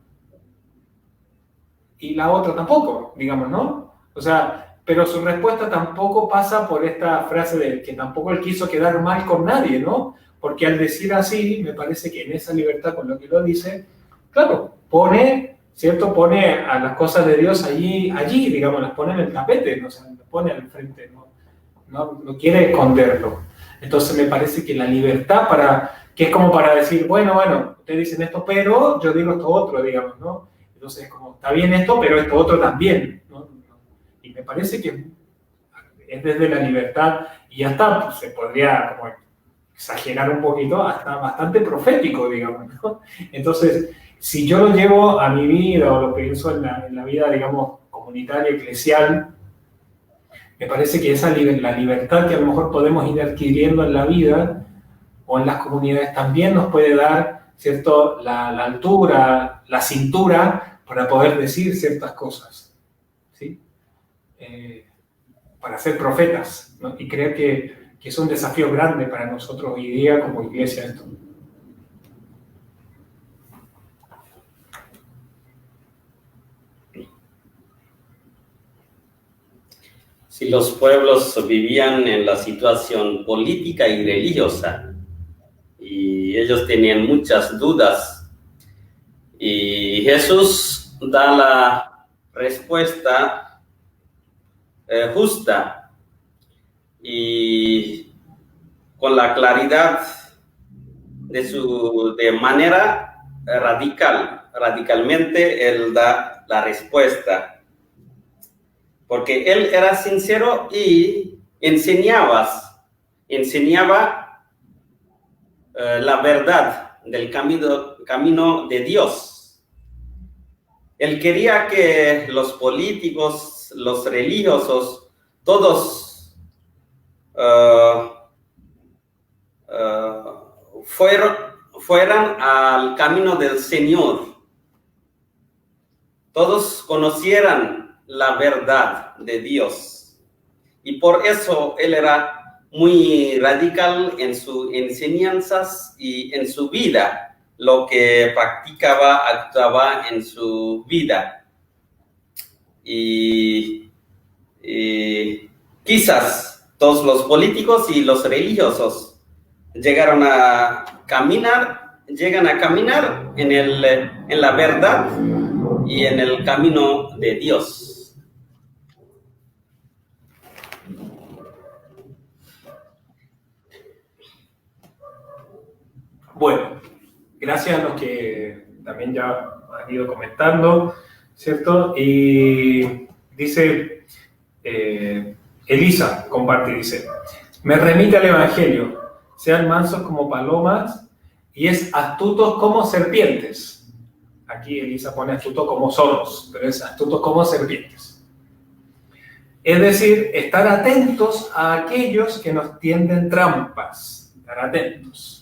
y la otra tampoco, digamos, ¿no? O sea, pero su respuesta tampoco pasa por esta frase de que tampoco él quiso quedar mal con nadie, ¿no? Porque al decir así, me parece que en esa libertad con lo que lo dice, claro, pone, ¿cierto? Pone a las cosas de Dios allí, digamos, las pone en el tapete, ¿no? O sea, las pone al frente, no quiere esconderlo. Entonces me parece que la libertad que es como para decir, bueno, ustedes dicen esto, pero yo digo esto otro, digamos, ¿no? Entonces, como, está bien esto, pero esto otro también, ¿no? Y me parece que es desde la libertad, y hasta se podría como exagerar un poquito, hasta bastante profético, digamos, ¿no? Entonces, si yo lo llevo a mi vida o lo pienso en la vida, digamos, comunitaria, eclesial, me parece que la libertad que a lo mejor podemos ir adquiriendo en la vida o en las comunidades también nos puede dar, ¿cierto?, la altura, la cintura para poder decir ciertas cosas, ¿sí? Para ser profetas, ¿no? Y creo que es un desafío grande para nosotros hoy día como iglesia esto. Si los pueblos vivían en la situación política y religiosa, y ellos tenían muchas dudas, y Jesús da la respuesta justa y con la claridad de manera radicalmente él da la respuesta, porque él era sincero y enseñaba la verdad del camino de Dios. Él quería que los políticos, los religiosos, todos fueran al camino del Señor. Todos conocieran la verdad de Dios. Y por eso él era muy radical en sus enseñanzas y en su vida, lo que practicaba, actuaba en su vida. Y quizás todos los políticos y los religiosos llegan a caminar en la verdad y en el camino de Dios. Bueno, gracias a los que también ya han ido comentando, ¿cierto? Y dice, Elisa comparte, dice, me remite al Evangelio, sean mansos como palomas y es astutos como serpientes. Aquí Elisa pone astuto como zorros, pero es astutos como serpientes. Es decir, estar atentos a aquellos que nos tienden trampas, estar atentos.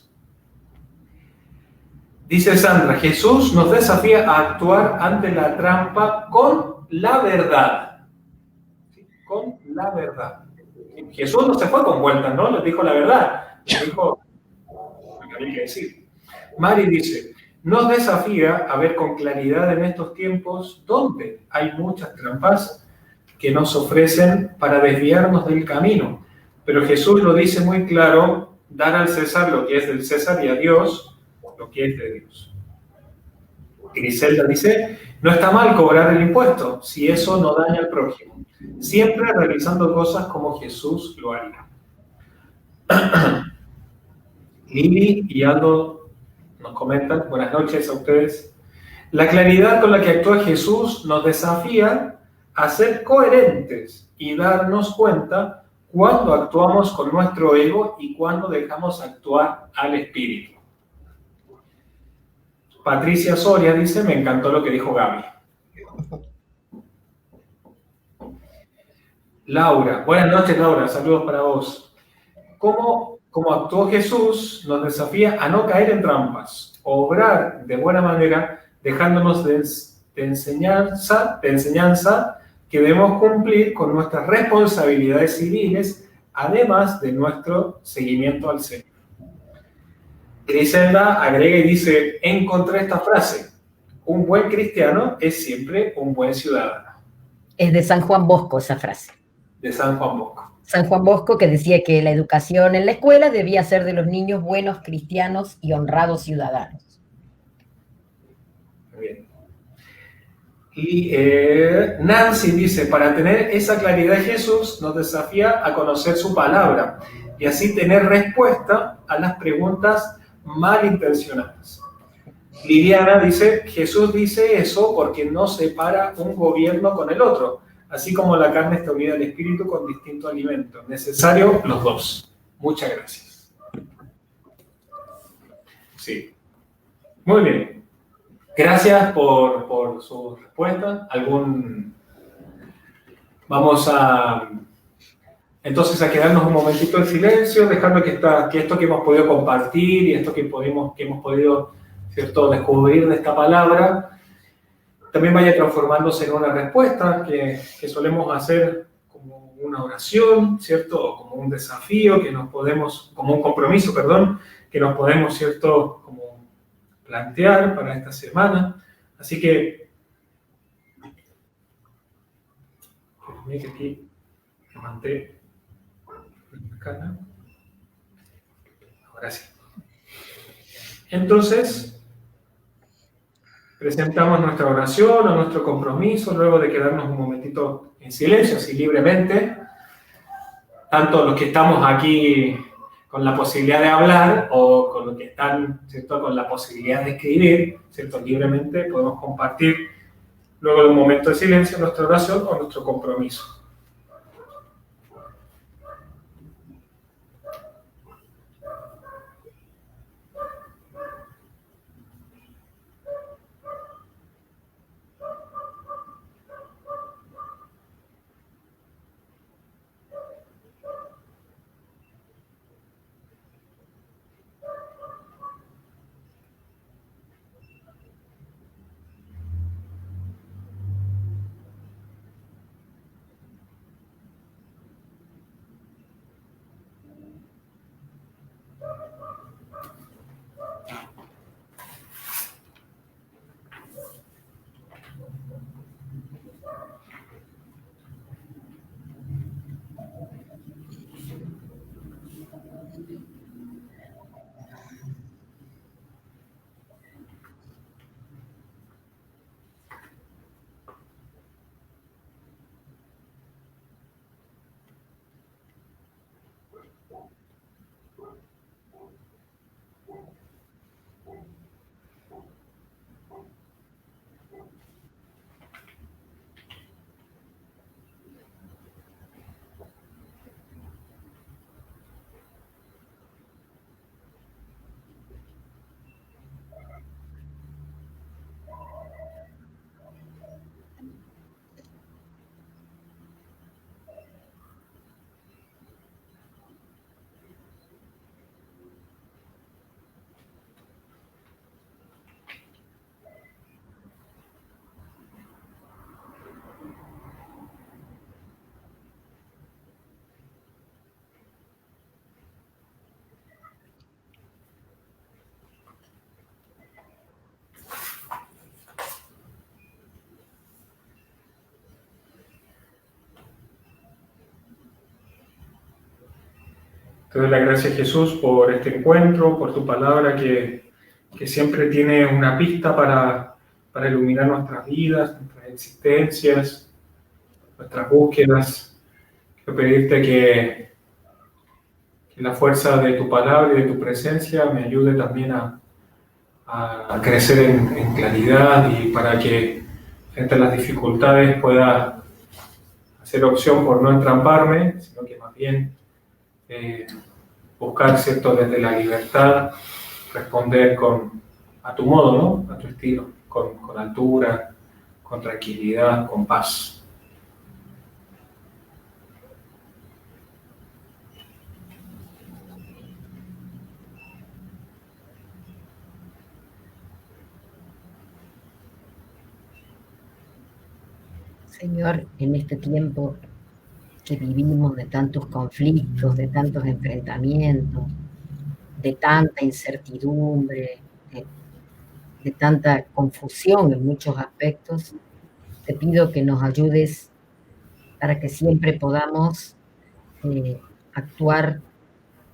Dice Sandra, Jesús nos desafía a actuar ante la trampa con la verdad. ¿Sí? Con la verdad. Jesús no se fue con vueltas, ¿no? Les dijo la verdad. Les dijo lo que había que decir. Mari dice, nos desafía a ver con claridad en estos tiempos donde hay muchas trampas que nos ofrecen para desviarnos del camino. Pero Jesús lo dice muy claro, dar al César lo que es del César y a Dios lo que es de Dios. Griselda dice, no está mal cobrar el impuesto si eso no daña al prójimo, siempre realizando cosas como Jesús lo haría. Lili y Aldo nos comentan, buenas noches a ustedes. La claridad con la que actúa Jesús nos desafía a ser coherentes y darnos cuenta cuando actuamos con nuestro ego y cuando dejamos actuar al Espíritu. Patricia Soria dice, me encantó lo que dijo Gaby. Laura, buenas noches Laura, saludos para vos. ¿Cómo actuó Jesús nos desafía a no caer en trampas, obrar de buena manera, dejándonos de enseñanza que debemos cumplir con nuestras responsabilidades civiles, además de nuestro seguimiento al Señor? Griselda agrega y dice, encontré esta frase, un buen cristiano es siempre un buen ciudadano. Es de San Juan Bosco esa frase. De San Juan Bosco. San Juan Bosco, que decía que la educación en la escuela debía ser de los niños buenos cristianos y honrados ciudadanos. Bien. Y Nancy dice, para tener esa claridad, Jesús nos desafía a conocer su palabra y así tener respuesta a las preguntas malintencionadas. Liliana dice, Jesús dice eso porque no separa un gobierno con el otro, así como la carne está unida al espíritu con distintos alimentos. Necesario los dos. Muchas gracias. Sí. Muy bien. Gracias por su respuesta. Vamos a entonces a quedarnos un momentito en silencio, dejando que esto que hemos podido compartir y esto que hemos podido, ¿cierto?, descubrir de esta palabra, también vaya transformándose en una respuesta que solemos hacer como una oración, ¿cierto?, o como un desafío como un compromiso, que nos podemos, ¿cierto?, como plantear para esta semana. Así que, que aquí levanté la cara. Ahora sí. Entonces, presentamos nuestra oración o nuestro compromiso luego de quedarnos un momentito en silencio, así libremente, tanto los que estamos aquí con la posibilidad de hablar o con los que están, ¿cierto?, con la posibilidad de escribir, ¿cierto?, libremente podemos compartir luego de un momento de silencio nuestra oración o nuestro compromiso. Te doy las gracias, Jesús, por este encuentro, por tu palabra que siempre tiene una pista para iluminar nuestras vidas, nuestras existencias, nuestras búsquedas. Quiero pedirte que la fuerza de tu palabra y de tu presencia me ayude también a crecer en claridad y para que frente a las dificultades pueda hacer opción por no entramparme, sino que más bien buscar, ¿cierto?, desde la libertad, responder a tu modo, ¿no?, a tu estilo, con altura, con tranquilidad, con paz. Señor, en este tiempo que vivimos de tantos conflictos, de tantos enfrentamientos, de tanta incertidumbre, de tanta confusión en muchos aspectos, te pido que nos ayudes para que siempre podamos actuar,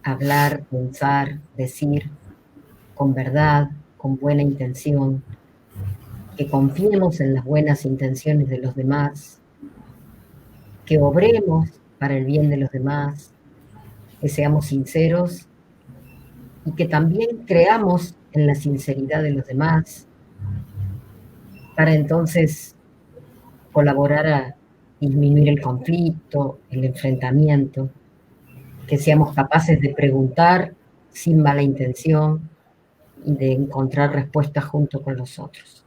hablar, pensar, decir con verdad, con buena intención, que confiemos en las buenas intenciones de los demás, que obremos para el bien de los demás, que seamos sinceros y que también creamos en la sinceridad de los demás, para entonces colaborar a disminuir el conflicto, el enfrentamiento, que seamos capaces de preguntar sin mala intención y de encontrar respuestas junto con los otros.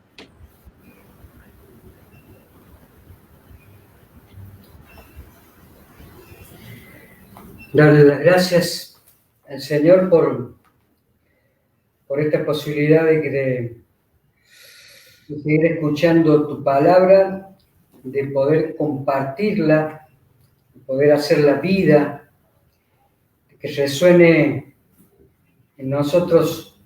Darle las gracias al Señor por esta posibilidad de seguir escuchando tu palabra, de poder compartirla, de poder hacerla vida, de que resuene en nosotros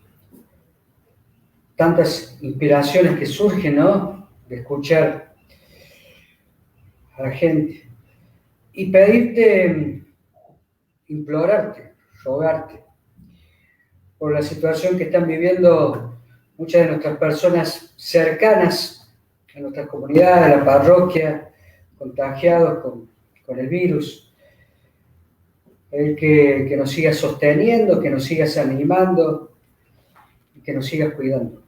tantas inspiraciones que surgen, ¿no? De escuchar a la gente y pedirte, implorarte, rogarte por la situación que están viviendo muchas de nuestras personas cercanas a nuestras comunidades, a la parroquia, contagiados con el virus. El que nos sigas sosteniendo, que nos sigas animando y que nos sigas cuidando.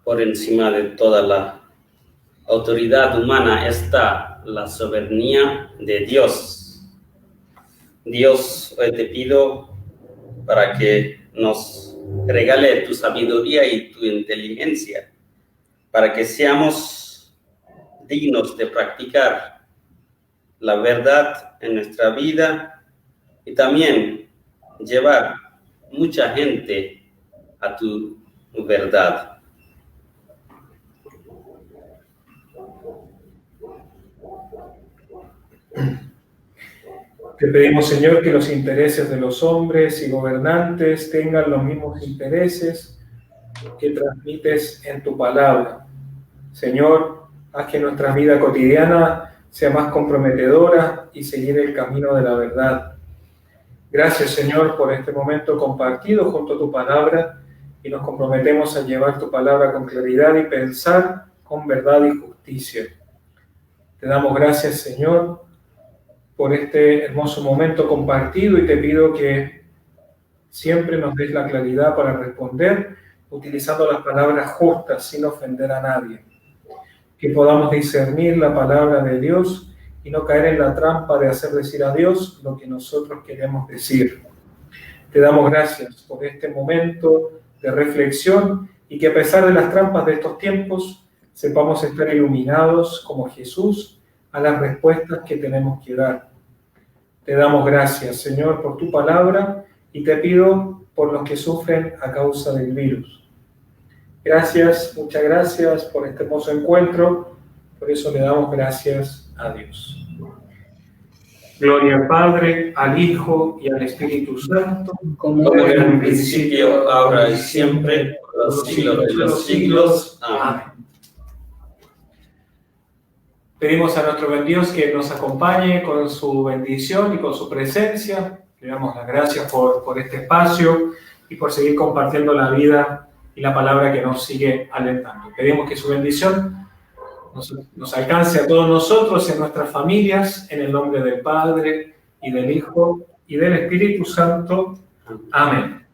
Por encima de toda la autoridad humana está la soberanía de Dios. Dios, hoy te pido para que nos regale tu sabiduría y tu inteligencia, para que seamos dignos de practicar la verdad en nuestra vida y también llevar mucha gente a tu verdad. Te pedimos, Señor, que los intereses de los hombres y gobernantes tengan los mismos intereses que transmites en tu palabra. Señor, haz que nuestra vida cotidiana sea más comprometedora y seguir el camino de la verdad. Gracias, Señor, por este momento compartido junto a tu palabra y nos comprometemos a llevar tu palabra con claridad y pensar con verdad y justicia. Te damos gracias, Señor, por este hermoso momento compartido y te pido que siempre nos des la claridad para responder utilizando las palabras justas sin ofender a nadie. Que podamos discernir la palabra de Dios y no caer en la trampa de hacer decir a Dios lo que nosotros queremos decir. Te damos gracias por este momento de reflexión y que a pesar de las trampas de estos tiempos sepamos estar iluminados como Jesús a las respuestas que tenemos que dar. Te damos gracias, Señor, por tu palabra y te pido por los que sufren a causa del virus. Gracias, muchas gracias por este hermoso encuentro. Por eso le damos gracias a Dios. Gloria al Padre, al Hijo y al Espíritu Santo, como en un principio, ahora y siempre, por los siglos de los siglos. Amén. Pedimos a nuestro buen Dios que nos acompañe con su bendición y con su presencia. Le damos las gracias por este espacio y por seguir compartiendo la vida y la palabra que nos sigue alentando. Pedimos que su bendición nos alcance a todos nosotros, en nuestras familias, en el nombre del Padre, y del Hijo, y del Espíritu Santo. Amén.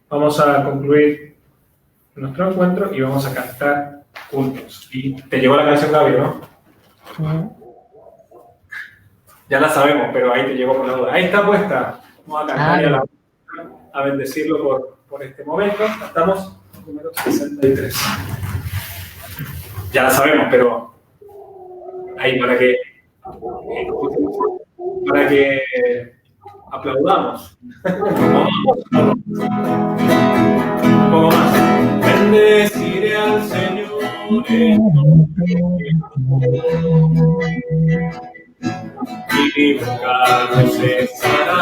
Vamos a concluir nuestro encuentro y vamos a cantar juntos. Y te llegó la canción, Gaby, ¿no? Ya la sabemos, pero ahí te llegó por la duda. Ahí está puesta. Vamos a cantar y a bendecirlo por este momento. Estamos en número 63. Ya la sabemos, pero ahí para que para que aplaudamos. Un poco más. Bendeciré al Señor y mi boca no cesará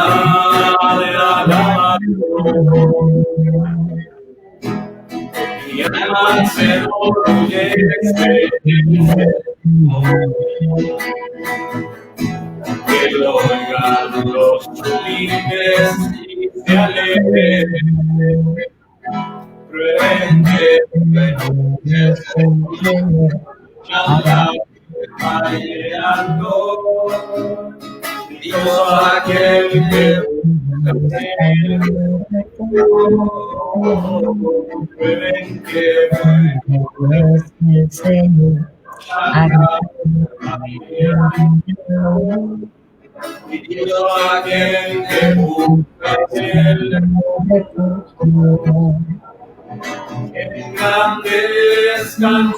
de alabar. Mi alma se enorgullece, que lo oigan los sublimes y se alegren. Prueben que es el Señor, fallando. Dichoso aquel que prueben que es el Señor. Dichoso aquel que busca el engrandezcan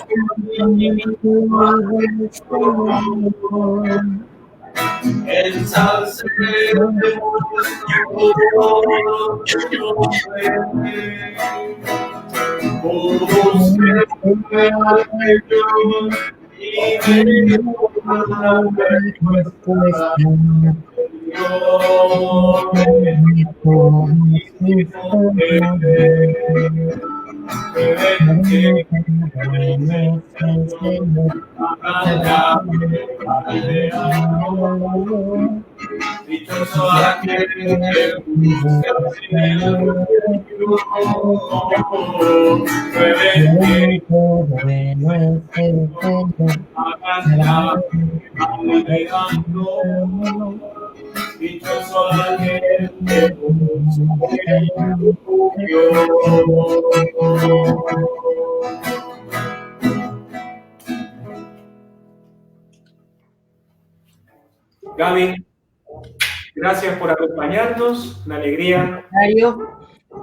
dichoso aquel que busca dichoso aquel que Gaby, gracias por acompañarnos, una alegría.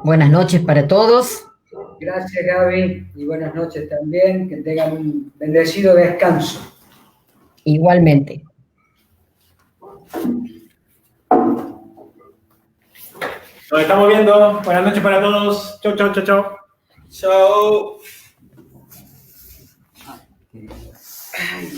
Buenas noches para todos. Gracias, Gaby, y buenas noches también. Que tengan un bendecido descanso. Igualmente. Nos estamos viendo. Buenas noches para todos. Chau, chau, chau, chau. Chao. Ay.